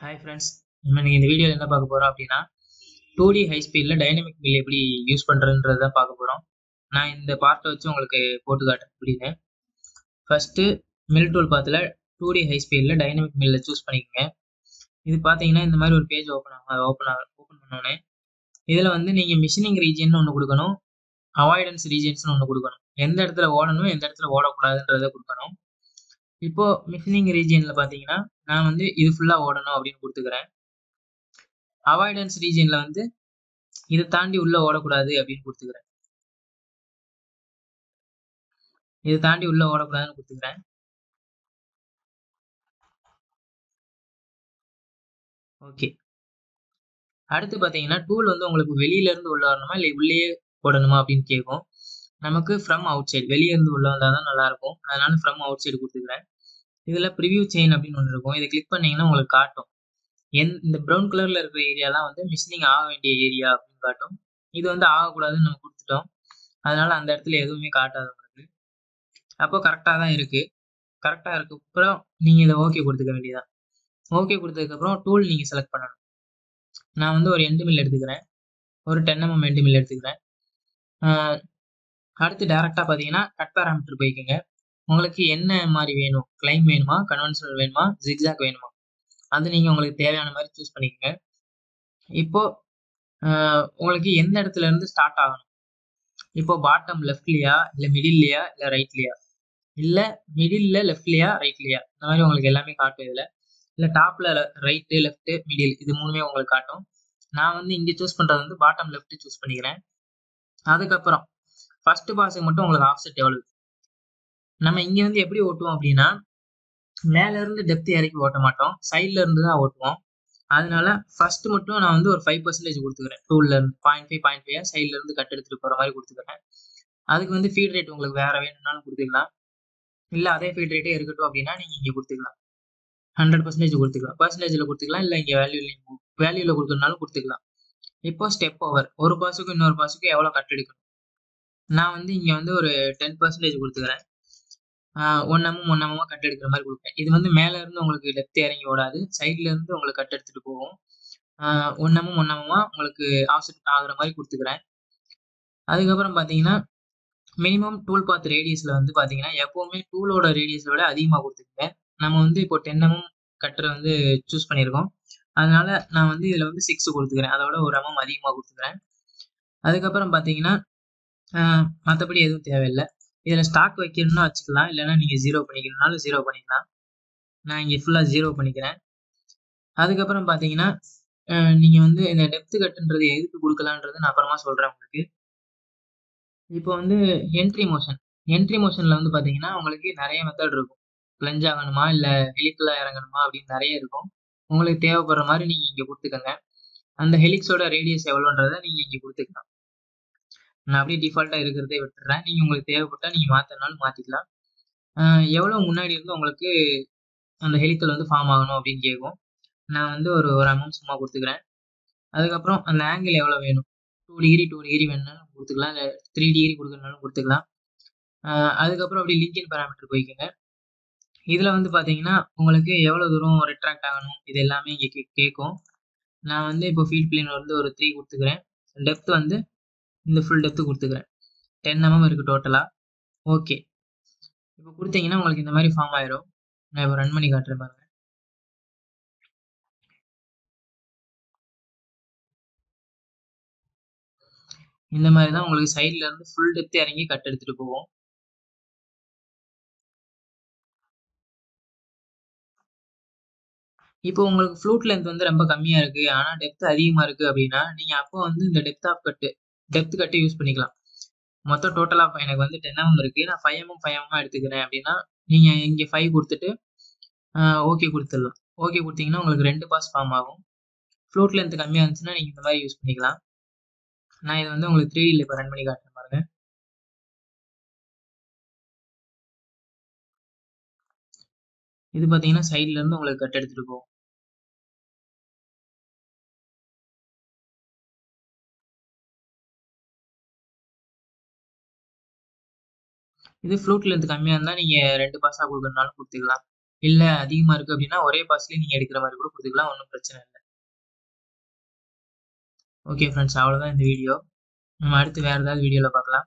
Hi friends, நம்ம இன்னைக்கு இந்த வீடியோவில் என்ன பார்க்க போகிறோம் அப்படின்னா 2D ஹை ஸ்பீடில் டைனமிக் மில் எப்படி யூஸ் பண்ணுறதுன்றது தான் பார்க்க போகிறோம். நான் இந்த பார்ட்டை வச்சு உங்களுக்கு போட்டு காட்டுறேன் அப்படின்னு. ஃபஸ்ட்டு மில் டூல் பாத்தில் 2D ஹை ஸ்பீடில் டைனமிக் மில்லை சூஸ் பண்ணிக்கோங்க. இது பார்த்தீங்கன்னா இந்த மாதிரி ஒரு பேஜ் ஓப்பன் பண்ணோன்னே இதில் வந்து நீங்கள் மிஷினிங் ரீஜியன் ஒன்று கொடுக்கணும், அவாய்டன்ஸ் ரீஜியன்ஸ்னு ஒன்று கொடுக்கணும். எந்த இடத்துல ஓடணும், எந்த இடத்துல ஓடக்கூடாதுன்றதை கொடுக்கணும். இப்போ மிஷினிங் ரீஜியனில் பார்த்தீங்கன்னா நான் வந்து இது ஃபுல்லாக ஓடணும் அப்படின்னு கொடுத்துக்கிறேன். அவாய்டன்ஸ் ரீஜியனில் வந்து இதை தாண்டி உள்ள ஓடக்கூடாது அப்படின்னு கொடுத்துக்கிறேன். இதை தாண்டி உள்ள ஓடக்கூடாதுன்னு கொடுத்துக்கிறேன். ஓகே, அடுத்து பார்த்தீங்கன்னா டூல் வந்து உங்களுக்கு வெளியில இருந்து உள்ள வரணுமா இல்லை உள்ளேயே போடணுமா அப்படின்னு கேட்கும். நமக்கு ஃப்ரம் அவுட் சைடு, வெளியே இருந்து உள்ள வந்தால் தான் நல்லா இருக்கும். அதனால ஃப்ரம் அவுட் சைடு கொடுத்துக்கிறேன். இதில் ப்ரிவியூ செயின் அப்படின்னு ஒன்று இருக்கும். இதை கிளிக் பண்ணீங்கன்னா உங்களுக்கு காட்டும். இந்த ப்ரௌன் கலர்ல இருக்கிற ஏரியாலாம் வந்து மிஷினிங் ஆக வேண்டிய ஏரியா அப்படின்னு காட்டும். இது வந்து ஆகக்கூடாதுன்னு நம்ம கொடுத்துட்டோம். அதனால அந்த இடத்துல எதுவுமே காட்டாது உங்களுக்கு. அப்போ கரெக்டாக தான் இருக்கு. கரெக்டாக இருக்கு. அப்புறம் நீங்கள் இதை ஓகே கொடுத்துக்க வேண்டியதான். ஓகே கொடுத்ததுக்கப்புறம் டூல் நீங்கள் செலக்ட் பண்ணணும். நான் வந்து ஒரு எண்டு மில் எடுத்துக்கிறேன், ஒரு 10 mm எண்டு மில் எடுத்துக்கிறேன். அடுத்து டேரெக்டாக பார்த்தீங்கன்னா கட் பேராமீட்டர் போய்க்குங்க. உங்களுக்கு என்ன மாதிரி வேணும், கிளைம் வேணுமா, கன்வென்ஷனல் வேணுமா, ஜிக்ஸாக் வேணுமா, அது நீங்கள் உங்களுக்கு தேவையான மாதிரி சூஸ் பண்ணிக்கோங்க. இப்போ உங்களுக்கு எந்த இடத்துல இருந்து ஸ்டார்ட் ஆகணும், இப்போ பாட்டம் லெஃப்ட்லையா இல்லை மிடில்லையா இல்லை ரைட்லையா, இல்லை மிடில்ல லெஃப்ட்லையா ரைட்லையா, இந்த மாதிரி உங்களுக்கு எல்லாமே காட்டும். இதில் இல்லை டாப்பில் ரைட்டு லெஃப்ட்டு மிடில் இது மூணுமே உங்களுக்கு காட்டும். நான் வந்து இங்கே சூஸ் பண்ணுறது வந்து பாட்டம் லெஃப்ட் சூஸ் பண்ணிக்கிறேன். அதுக்கப்புறம் ஃபர்ஸ்ட் பாஸுக்கு மட்டும் உங்களுக்கு ஆஃப்செட் எவ்வளவு, நம்ம இங்கே வந்து எப்படி ஓட்டுவோம் அப்படின்னா மேலேருந்து டெப்த் இறக்கி ஓட்ட மாட்டோம், சைடில் இருந்து தான் ஓட்டுவோம். அதனால ஃபர்ஸ்ட் மட்டும் நான் வந்து ஒரு 5% கொடுத்துக்கிறேன். டூல்ல இருந்து 0.5 சைட்ல இருந்து கட் எடுத்துட்டு போகிற மாதிரி கொடுத்துக்கிறேன். அதுக்கு வந்து ஃபீட் ரேட் உங்களுக்கு வேற வேணும்னாலும் கொடுத்துக்கலாம், இல்லை அதே ஃபீட் ரேட்டே இருக்கட்டும் அப்படின்னா நீங்கள் இங்கே கொடுத்துக்கலாம். 100% கொடுத்துக்கலாம், பர்சன்டேஜில் கொடுத்துக்கலாம், இல்லை இங்கே வேல்யூவில் கொடுக்கறதுனாலும் கொடுத்துக்கலாம். இப்போ ஸ்டெப் ஓவர், ஒரு பாஸுக்கும் இன்னொரு பாஸுக்கும் எவ்வளோ கட் எடுக்கணும், நான் வந்து இங்கே வந்து ஒரு 10% கொடுத்துக்கிறேன். 1 mm கட் எடுக்கிற மாதிரி கொடுப்பேன். இது வந்து மேலே இருந்து உங்களுக்கு டெப்த் இறங்கி ஓடாது, சைட்ல இருந்து உங்களுக்கு கட் எடுத்துட்டு போகும். 1 mm உங்களுக்கு ஆஃப்செட் ஆகுற மாதிரி கொடுத்துக்கிறேன். அதுக்கப்புறம் பார்த்தீங்கன்னா மினிமம் டூல் பாத் ரேடியஸில் வந்து பார்த்தீங்கன்னா எப்போவுமே டூலோட ரேடியஸை விட அதிகமாக கொடுத்துருக்கேன். நம்ம வந்து இப்போ 10 mm கட்டரை வந்து சூஸ் பண்ணியிருக்கோம். அதனால நான் வந்து இதில் வந்து 6 கொடுத்துக்கிறேன், அதோட ஒரு mm அதிகமாக கொடுத்துக்கிறேன். அதுக்கப்புறம் பார்த்தீங்கன்னா மற்றபடி எதுவும் தேவையில்லை. இதில் ஸ்டாக் வைக்கணும்னா வச்சுக்கலாம், இல்லைன்னா நீங்கள் 0 பண்ணிக்கணும்னாலும் 0 பண்ணிக்கலாம். நான் இங்கே ஃபுல்லாக 0 பண்ணிக்கிறேன். அதுக்கப்புறம் பார்த்தீங்கன்னா நீங்கள் வந்து இந்த டெப்த் கட்டுன்றது எதுக்கு கொடுக்கலான்றது நான் அப்புறமா சொல்கிறேன் உங்களுக்கு. இப்போ வந்து என்ட்ரி மோஷனில் வந்து பார்த்தீங்கன்னா உங்களுக்கு நிறைய மெத்தட் இருக்கும். பிளஞ்ச் ஆகணுமா இல்லை ஹெலிக்கலாக இறங்கணுமா அப்படின்னு நிறைய இருக்கும். உங்களுக்கு தேவைப்படுற மாதிரி நீங்கள் இங்கே கொடுத்துக்கோங்க. அந்த ஹெலிக்ஸோட ரேடியஸ் எவ்வளோன்றதை நீங்கள் இங்கே கொடுத்துக்கலாம். நான் அப்படியே டிஃபால்ட்டாக இருக்கிறதே விட்டுறேன். நீங்கள் உங்களுக்கு தேவைப்பட்டால் நீங்கள் மாற்றினாலும் மாற்றிக்கலாம். எவ்வளோ முன்னாடி இருந்து உங்களுக்கு அந்த ஹெலிக்கல் வந்து ஃபார்ம் ஆகணும் அப்படின்னு கேட்கும். நான் வந்து ஒரு அமௌண்ட் சும்மா கொடுத்துக்கிறேன். அதுக்கப்புறம் அந்த ஆங்கிள் எவ்வளோ வேணும், 2 டிகிரி வேணும்னாலும் கொடுத்துக்கலாம், இல்லை 3 டிகிரி கொடுக்கறனாலும் கொடுத்துக்கலாம். அதுக்கப்புறம் அப்படி லிங்கின் பேராமீட்டர் போய்க்குங்க. இதில் வந்து பார்த்தீங்கன்னா உங்களுக்கு எவ்வளோ தூரம் ரிட்ராக்ட் ஆகணும் இது எல்லாமே இங்கே கேட்கும். நான் வந்து இப்போ ஃபீல்ட் பிளேன் வந்து ஒரு 3 கொடுத்துக்கிறேன். டெப்த் வந்து இந்த ஃபுல் டெப்த்து கொடுத்துக்கிறேன். 10 mm இருக்குது டோட்டலாக. ஓகே, இப்போ கொடுத்தீங்கன்னா உங்களுக்கு இந்த மாதிரி ஃபார்ம் ஆயிரும். நான் இப்போ ரன் பண்ணி காட்டுறேன் பாருங்க. இந்த மாதிரி தான் உங்களுக்கு சைடில் இருந்து ஃபுல் டெப்த் இறங்கி கட் எடுத்துகிட்டு போவோம். இப்போ உங்களுக்கு ஃப்ளூட் லென்த் வந்து ரொம்ப கம்மியாக இருக்குது, ஆனால் டெப்த் அதிகமாக இருக்குது அப்படின்னா நீங்கள் அப்போ வந்து இந்த டெப்த் கட்டு யூஸ் பண்ணிக்கலாம். மொத்தம் டோட்டலாக எனக்கு வந்து 10 mm இருக்குது, நான் 5 mm எடுத்துக்கிறேன் அப்படின்னா நீங்கள் இங்கே 5 கொடுத்துட்டு ஓகே கொடுத்துடலாம். ஓகே கொடுத்தீங்கன்னா உங்களுக்கு 2 பாஸ் ஃபார்ம் ஆகும். ஃப்ளூட் லென்த் கம்மியாக இருந்துச்சுன்னா நீங்கள் இந்த மாதிரி யூஸ் பண்ணிக்கலாம். நான் இதை வந்து உங்களுக்கு 3Dயில் இப்போ ரன் பண்ணி காட்டுறேன் பாருங்க. இது பார்த்தீங்கன்னா சைட்ல இருந்து உங்களுக்கு கட் எடுத்துகிட்டு போகும். இது ஃப்ளூட் லென்த் கம்மியாக இருந்தால் நீங்கள் 2 பாஸாக கொடுக்கறதுனாலும் கொடுத்துக்கலாம். இல்ல அதிகமா இருக்கு அப்படின்னா ஒரே பாஸ்லயே நீங்க எடுக்கிற மாதிரி கூட கொடுத்துக்கலாம். ஒன்றும் பிரச்சனை இல்லை. ஓகே ஃப்ரெண்ட்ஸ், அவ்வளோதான் இந்த வீடியோ. நம்ம அடுத்து வேற ஏதாவது வீடியோல பார்க்கலாம்.